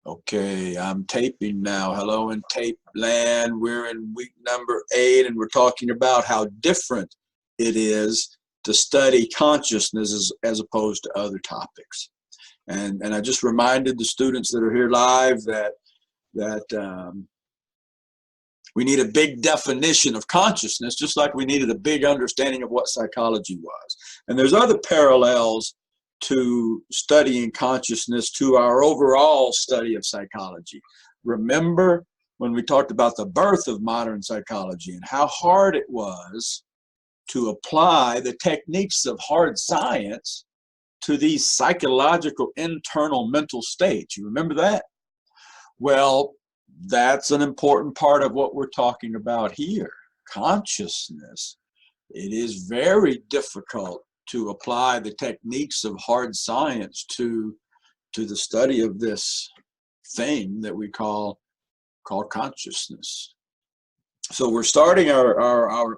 Okay, I'm taping now. Hello in tape land. We're in week number 8, and we're talking about how different it is to study consciousness as opposed to other topics. And I just reminded the students that are here live that we need a big definition of consciousness, just like we needed a big understanding of what psychology was. And there's other parallels to studying consciousness to our overall study of psychology. Remember when we talked about the birth of modern psychology and how hard it was to apply the techniques of hard science to these psychological internal mental states. You remember that? Well, that's an important part of what we're talking about here. Consciousness. It is very difficult to apply the techniques of hard science to the study of this thing that we call consciousness. So we're starting our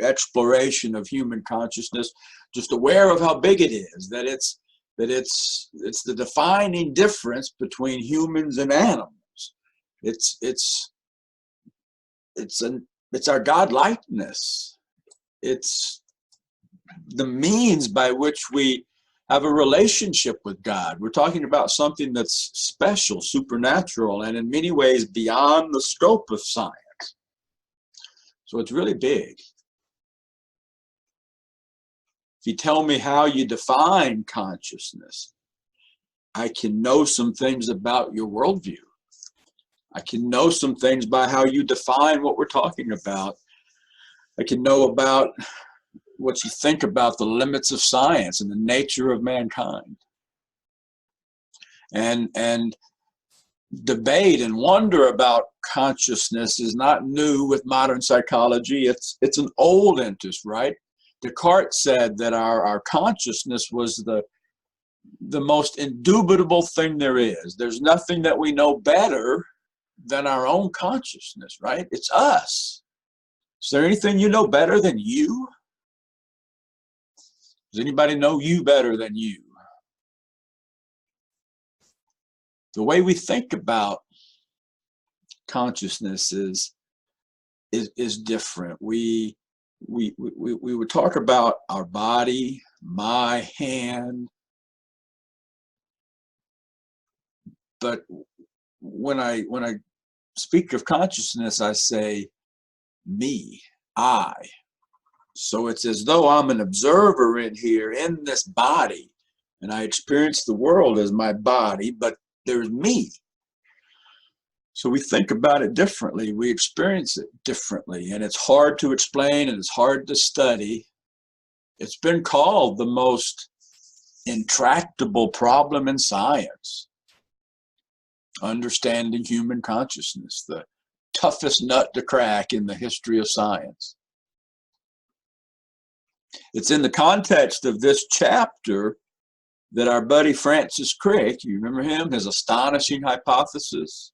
exploration of human consciousness, just aware of how big it is, that it's the defining difference between humans and animals. It's our God-likeness. It's the means by which we have a relationship with God. We're talking about something that's special, supernatural, and in many ways beyond the scope of science. So it's really big. If you tell me how you define consciousness, I can know some things about your worldview. I can know some things by how you define what we're talking about. I can know about what you think about the limits of science and the nature of mankind. And debate and wonder about consciousness is not new with modern psychology. It's an old interest, right? Descartes said that our consciousness was the most indubitable thing there is. There's nothing that we know better than our own consciousness, right? It's us. Is there anything you know better than you? Does anybody know you better than you? The way we think about consciousness is different. We would talk about our body, my hand, but when I speak of consciousness, I say me, I. So it's as though I'm an observer in here in this body, and I experience the world as my body, but there's me. So we think about it differently. We experience it differently, and it's hard to explain and it's hard to study. It's been called the most intractable problem in science. Understanding human consciousness, the toughest nut to crack in the history of science. It's in the context of this chapter that our buddy Francis Crick, you remember him, his astonishing hypothesis?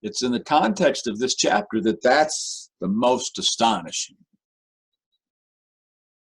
It's in the context of this chapter that that's the most astonishing.